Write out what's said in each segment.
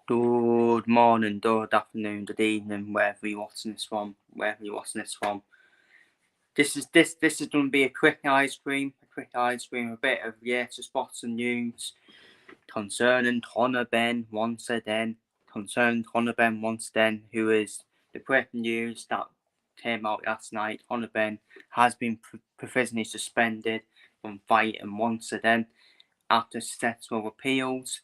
Good morning, good afternoon, good evening, wherever you're watching this from. This is going to be a quick ice cream, a bit of spots and news concerning Conor Benn once again, who is the quick news that came out last night. Conor Benn has been provisionally suspended from fighting once again after successful appeals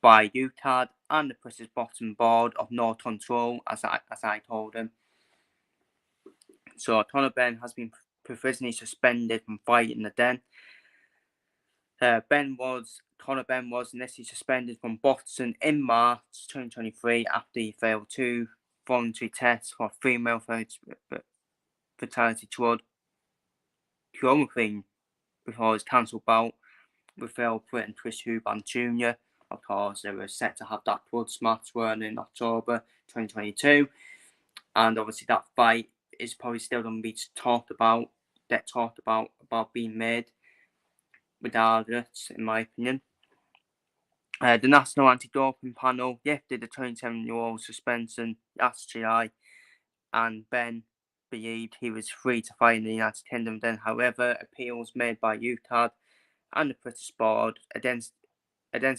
by UTAD and the British Bottom Board of No Control, as I told him. So Conor Benn has been provisionally suspended from fighting again. Conor Benn was initially suspended from boxing in March 2023 after he failed two voluntary tests for female fertility drug chloroquine before his cancelled bout with fellow Britain Chris Eubank Jr. Of course, they were set to have that blood match run in October 2022, and obviously that fight is probably still going to be talked about being made, regardless, in my opinion. The National Anti-Doping Panel lifted the 27-year-old suspension last July, and Benn believed he was free to fight in the United Kingdom then. However, appeals made by UTAD and the British board against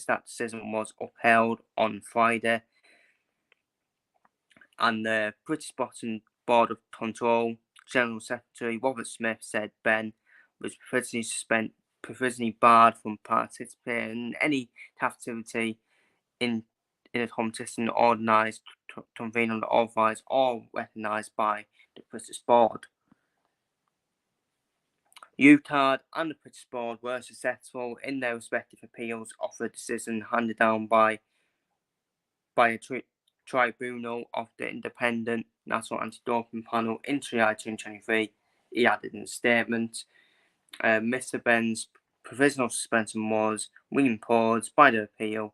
that decision was upheld on Friday, and the British Boxing Board of Control General Secretary Robert Smith said Benn was provisionally barred from participating in any activity in a competition organised, convened, authorised or recognised by the British board. UTAD and the British board were successful in their respective appeals of the decision handed down by a tribunal of the Independent National Anti-Doping Panel in July 2023. He added in a statement, Mr. Benn's provisional suspension was reimposed by the appeal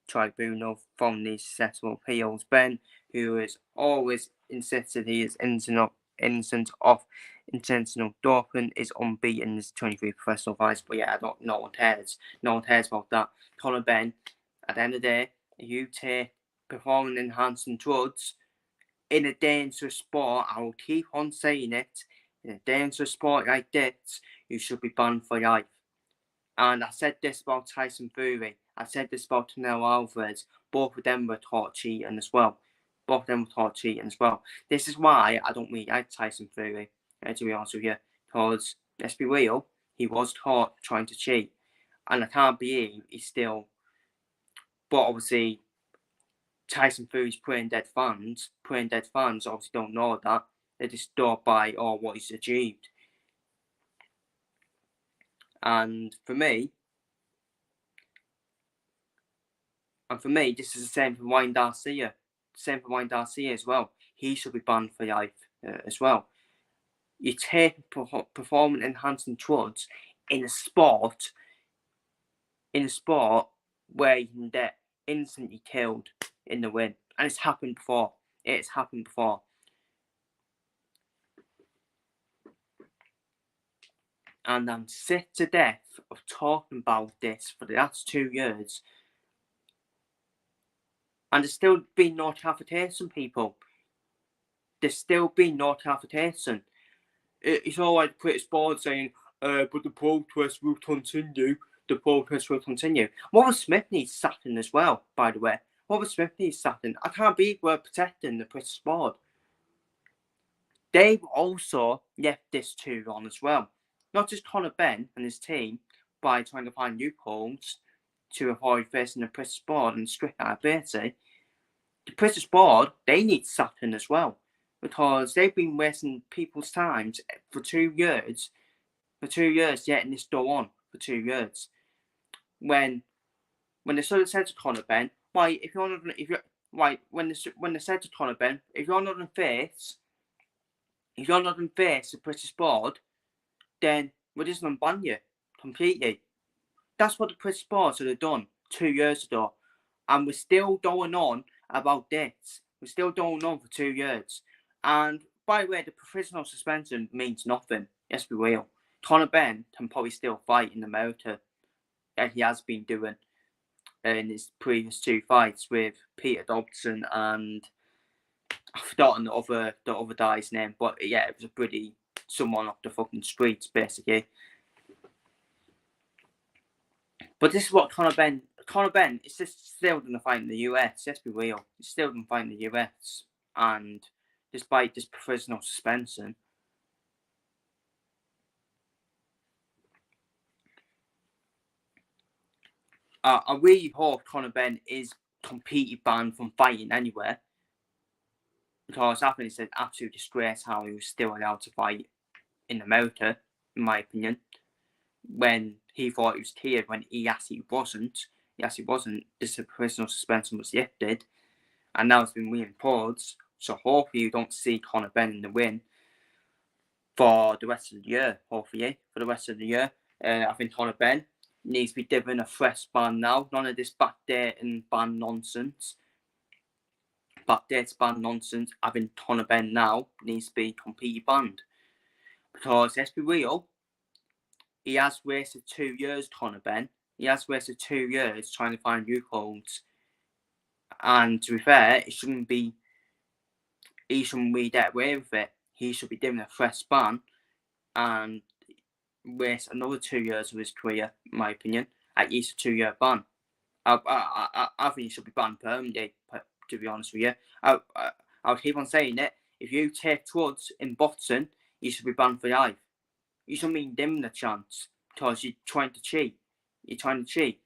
tribunal from the successful appeals. Benn, who has always insisted he is innocent of intentional doping, is unbeaten in his 23 professional fights. But yeah, no one cares. No one cares about that. Conor Benn, at the end of the day, you take performance enhancing drugs in a dangerous sport. I will keep on saying it. In a dangerous sport like this, you should be banned for life. And I said this about Tyson Fury. I said this about Canelo Alvarez. Both of them were taught cheating as well. This is why I don't really like Tyson Fury, to be honest with you. Because, let's be real, he was taught trying to cheat. And I can't believe he's still... But obviously, Tyson Fury's playing dead fans obviously don't know that. They're just thought by what he's achieved. And for me, this is the same for Wayne Garcia. As well. He should be banned for life as well. You take performance enhancing drugs in a sport where you can get instantly killed in the win. And it's happened before. And I'm sick to death of talking about this for the last 2 years. And there's still been no clarification, people. It's all like the British board saying, but the protest will continue. Robert Smith needs sacking as well, by the way. I can't believe we're protecting the British board. They've also left this too long as well. Not just Conor Benn and his team by trying to find loopholes to avoid facing the British board and strict liability. The British board, they need sacking as well, because they've been wasting people's time for 2 years. Getting this done on for 2 years. When they sort of said to Conor Benn, when they said to Conor Benn, if you're not in face the British board, then we're just going to ban you completely. That's what the British board should have done 2 years ago. And we're still going on about this. We're still going on for 2 years. And by the way, the provisional suspension means nothing. Let's be real. Conor Benn can probably still fight in America, like he has been doing. in his previous 2 fights with Peter Dobson and I've forgotten the other guy's name, but yeah, it was a pretty someone off the fucking streets basically. But this is what Conor Benn is just still going to fight in the US. Let's be real, he's still going to fight in the US, and despite this provisional suspension. I really hope Conor Benn is completely banned from fighting anywhere, because I think it's an absolute disgrace how he was still allowed to fight in America, in my opinion, when he thought he was cleared, when he actually wasn't. He actually wasn't. This provisional suspension was lifted, and now it's been reimposed. So hopefully you don't see Conor Benn in the win for the rest of the year. Hopefully for the rest of the year, I think Conor Benn needs to be given a fresh ban now. None of this backdate and ban nonsense. Backdates ban nonsense. I think Conor Benn now needs to be completely banned, because let's be real, he has wasted 2 years. Conor Benn. He has wasted 2 years trying to find loopholes. And to be fair, he shouldn't get away with it. He should be given a fresh ban and waste another 2 years of his career, in my opinion. At least a 2-year ban. I think he should be banned permanently, to be honest with you. I'll keep on saying it. If you take drugs in boxing, you should be banned for life. You shouldn't be given a chance, because you're trying to cheat.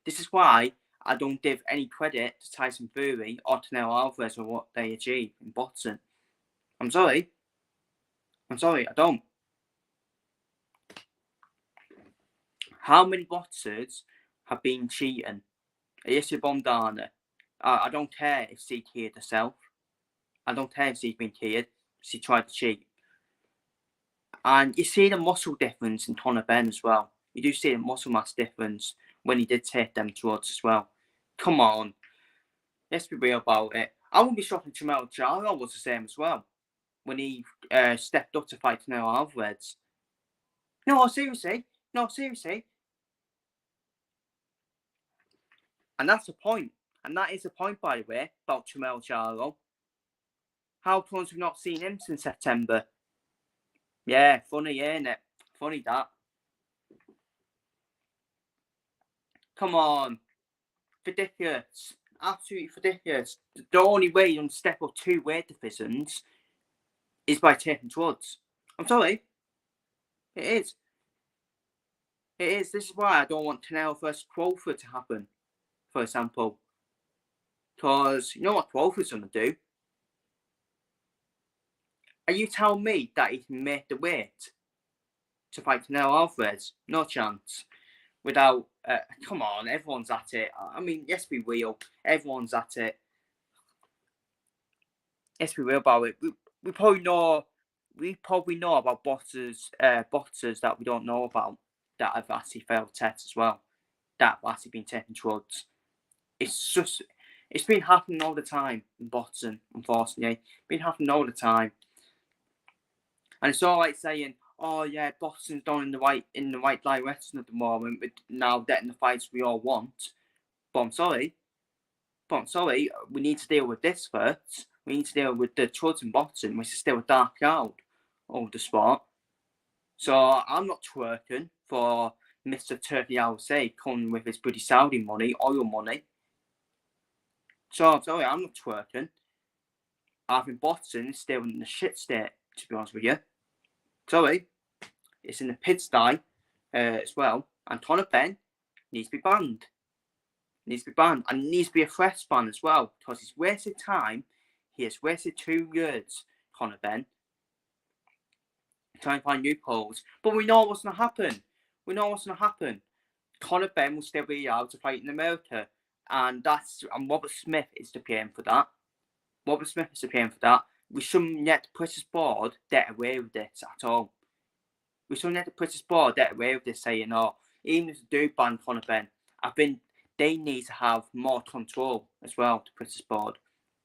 This is why I don't give any credit to Tyson Fury or Canelo Alvarez for what they achieve in boxing. I'm sorry, I don't. How many boxers have been cheating? Alyssa Bondana. I don't care if she cleared herself. I don't care if she's been cleared. She tried to cheat. And you see the muscle difference in Conor Benn as well. You do see the muscle mass difference when he did take them drugs as well. Come on. Let's be real about it. I wouldn't be shocked if Jamel Charlo was the same as well when he stepped up to fight Canelo Alvarez. No, seriously. And that's the point. And that is the point, by the way, about Jamel Charlo. How come we've not seen him since September? Yeah, funny, ain't it? Funny that. Come on. Ridiculous. Absolutely ridiculous. The only way you can step up 2 weight divisions is by taking drugs. I'm sorry. It is. This is why I don't want Canelo versus Crawford to happen, for example. Because you know what Crawford's going to do? Are you telling me that he can make the weight to fight Canelo Alvarez? No chance. Without, come on, everyone's at it. I mean, let's be real. Everyone's at it. Let's be real about it. We probably know about boxers that we don't know about, that have actually failed tests as well, that have actually been taking drugs. It's been happening all the time in boxing, unfortunately. It's been happening all the time. And it's all like saying, oh yeah, boxing's going in the right direction at the moment, with now getting the fights we all want. But I'm sorry, we need to deal with this first. We need to deal with the drugs in boxing, which is still a dark cloud of the sport. So I'm not twerking for Mr. Turkey Al-Say coming with his bloody Saudi money, oil money. So I'm sorry, I'm not twerking. I think boxing is still in the shit state, to be honest with you. Sorry, it's in the pigsty as well. And Conor Benn needs to be banned. And it needs to be a fresh ban as well, because he's wasted time. He has wasted 2 years, Conor Benn, trying to find loopholes. But we know what's going to happen. Conor Benn will still be allowed to fight in America. And Robert Smith is to pay him for that. We shouldn't let the British board get away with this at all. Saying, oh, even if they do ban Conor Benn, I think they need to have more control as well, the British board.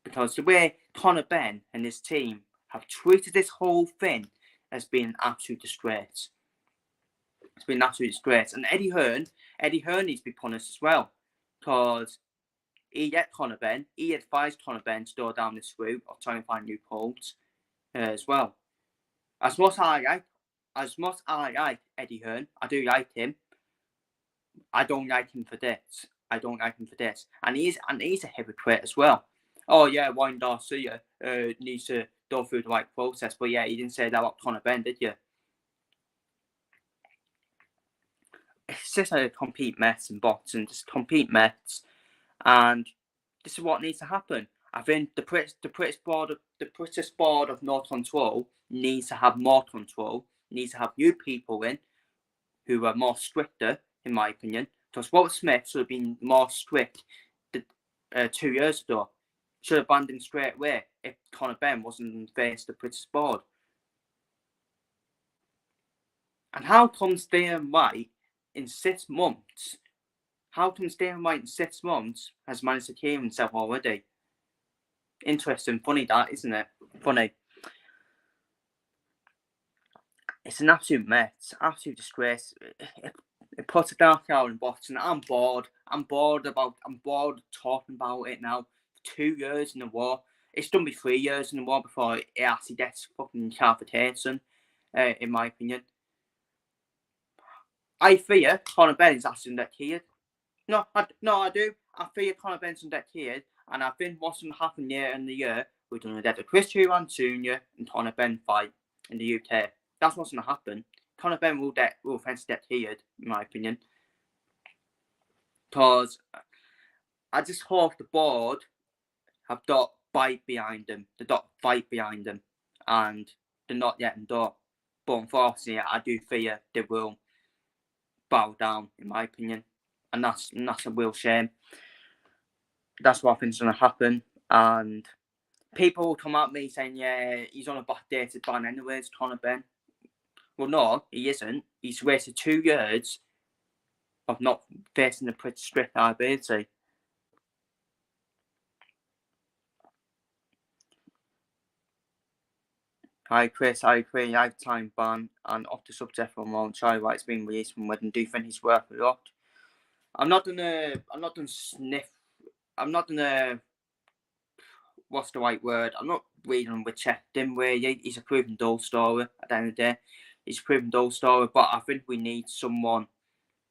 Because the way Conor Benn and his team have treated this whole thing has been an absolute disgrace. It's been an absolute disgrace. And Eddie Hearn needs to be punished as well. Because he get Conor Benn. He advised Conor Benn to go down this route of trying to find new loopholes as well. As much as I like Eddie Hearn, I do like him. I don't like him for this. And he's a hypocrite as well. Oh yeah, Wayne Garcia needs to go through the right process, but yeah, you didn't say that about Conor Benn, did you? It's just a complete mess in boxing, just a complete mess, and this is what needs to happen. I think the British board of no control needs to have more control. Needs to have new people in who are more stricter, in my opinion. Because Walter Smith should have been more strict 2 years ago. Should have banned him straight away if Conor Benn wasn't faced the British board. And how comes Dana White in 6 months? How comes Dana White in 6 months has managed to clear himself already? Interesting, funny that, isn't it? Funny. It's an absolute mess, absolute disgrace. It puts a dark hour in boxing. I'm bored. I'm bored talking about it now. 2 years in a war. It's done me 3 years in a war before it actually gets fucking clarification, in my opinion. I fear Conor Benn is actually undeclared. No, I do. I fear Conor Benn's undeclared, and I think what's going to happen later in the year, we're going to get a Chris Huron Jr. and Conor Benn fight in the UK. That's what's going to happen. Conor Benn will eventually get cleared, in my opinion. Because I just hope the board have got fight behind them. They've got fight behind them. And they're not yet done. But unfortunately, I do fear they will bow down, in my opinion. And that's a real shame. That's what I think is going to happen. And people will come at me saying, yeah, he's on a backdated ban anyways, Conor Benn. Well, no, he isn't. He's wasted 2 years of not facing the pretty strict liability. Hi, Chris. I agree. Lifetime ban and off the subject for a moment. Charlie White's been released from Wigan. Do you think he's worth a lot? I'm not gonna sniff. I'm not gonna. What's the right word? I'm not reading reject him. Really, he's a proven dull story. At the end of the day, he's a proven dull story. But I think we need someone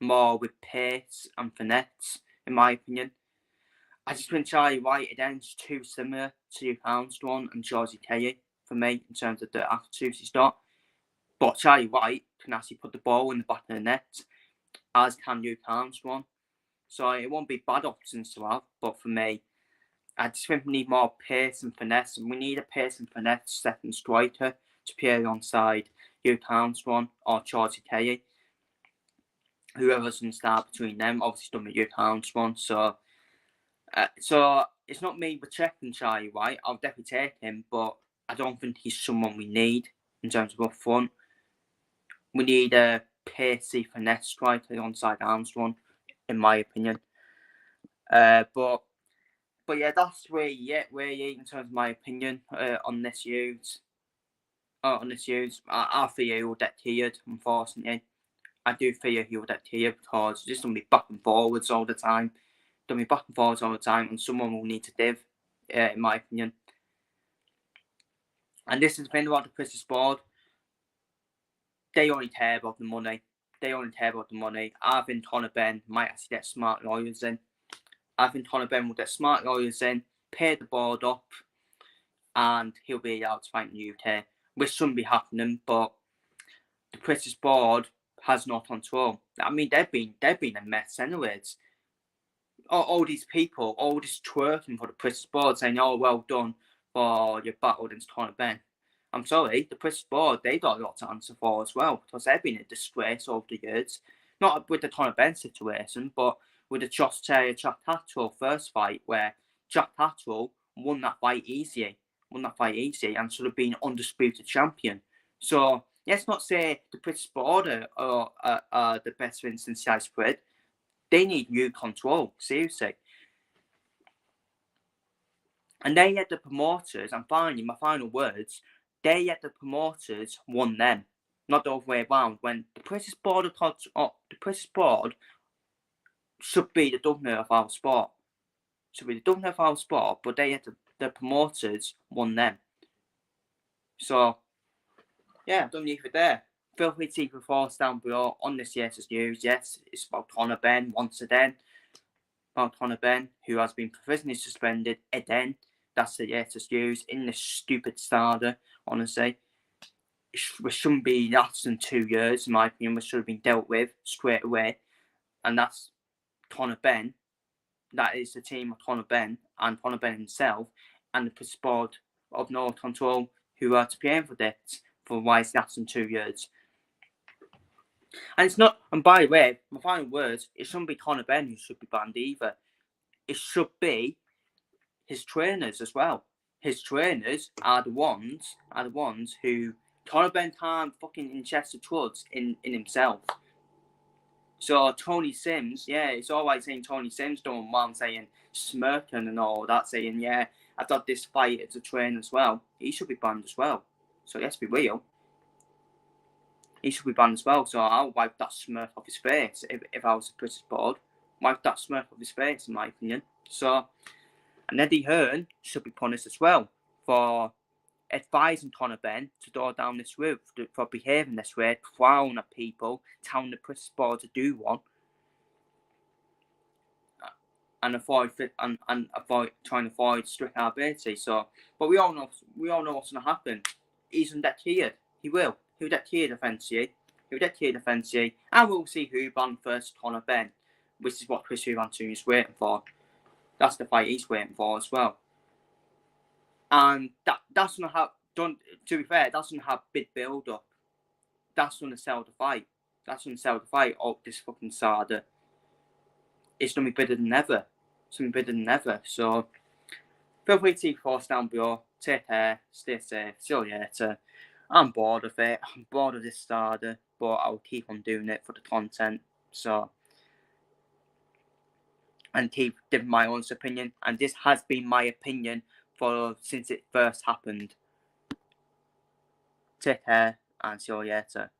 more with pace and finesse, in my opinion. I just think Charlie White again is too similar to Armstrong and Georgie Kelly for me in terms of the attitudes he's got. But Charlie White can actually put the ball in the back of the net, as can Luke Armstrong. So it won't be bad options to have. But for me, I just think we need more pace and finesse, and we need a pace and finesse second striker to play alongside Luke Armstrong or Georgie Kelly. Whoever's going to start between them, obviously done with Luke Armstrong. So it's not me rejecting Charlie White. I'll definitely take him, but I don't think he's someone we need in terms of up front. We need a pacey finesse striker alongside Armstrong, in my opinion. But yeah, that's where you in terms of my opinion on this use. I fear he will get cleared, unfortunately. I do fear he will get cleared because it's just going to be back and forwards all the time. And someone will need to div, in my opinion. And this is the thing about the British board. They only care about the money. I think Conor Benn might actually get smart lawyers in. I think Conor Benn will get smart lawyers in, pay the board up, and he'll be allowed to fight in the UK, which shouldn't be happening, but the British board has no control. I mean, they've been a mess anyways. All these people, all this twerking for the British board saying, oh, well done for your battle against Conor Benn. I'm sorry, the British board, they've got a lot to answer for as well, because they've been a disgrace over the years. Not with the Conor Benn situation, but with the Josh Taylor Jack Tattrell first fight, where Jack Tattrell won that fight easy and should have been undisputed champion. So let's not say the British board are the best thing since sliced bread. They need new control, seriously. And they had the promoters, and finally, my final words, they had the promoters won them, not the other way around. When the British board should be the governor of our sport. So we don't have our spot, but they had the promoters won them. So yeah, don't leave it there. Feel free to leave your thoughts down below on this year's news. Yes, it's about Conor Benn once again. About Conor Benn, who has been provisionally suspended again. That's the latest news in this stupid starter, honestly. It shouldn't be less than 2 years, in my opinion, which should have been dealt with straight away. And that's Conor Benn. That is the team of Conor Benn and Conor Benn himself and the board of no control who are to pay for this for why it's less than 2 years. And it's not, and by the way, my final words, it shouldn't be Conor Benn who should be banned either. It should be his trainers as well. His trainers are the ones who Conor Benn can't fucking ingest the drugs in himself. So Tony Sims, yeah, it's all right saying Tony Sims doing what I'm saying, smirking and all that, saying, yeah, I've got this fight as a trainer as well. He should be banned as well. So let's be real. He should be banned as well. So I'll wipe that smirk off his face if I was a British board. Wipe that smirk off his face, in my opinion. So, and Eddie Hearn should be punished as well for advising Conor Benn to go down this route, for behaving this way, clown at people, telling the British board to do one, and avoid trying to avoid strict liability. So, but we all know what's going to happen. He's going to get cleared. He'll get cleared eventually. And we'll see who banned first, Conor Benn, which is what Chris Huvantu is waiting for. That's the fight he's waiting for as well. And that's going to have, to be fair, that's going to have big build up. That's going to sell the fight. Oh, this fucking Sada. It's going to be bigger than ever. So, feel free to force down below. Take care. Stay safe. See you later. I'm bored of it. I'm bored of this Sada. But I'll keep on doing it for the content. So, and keep giving my honest opinion. And this has been my opinion since it first happened. Take care and see you later.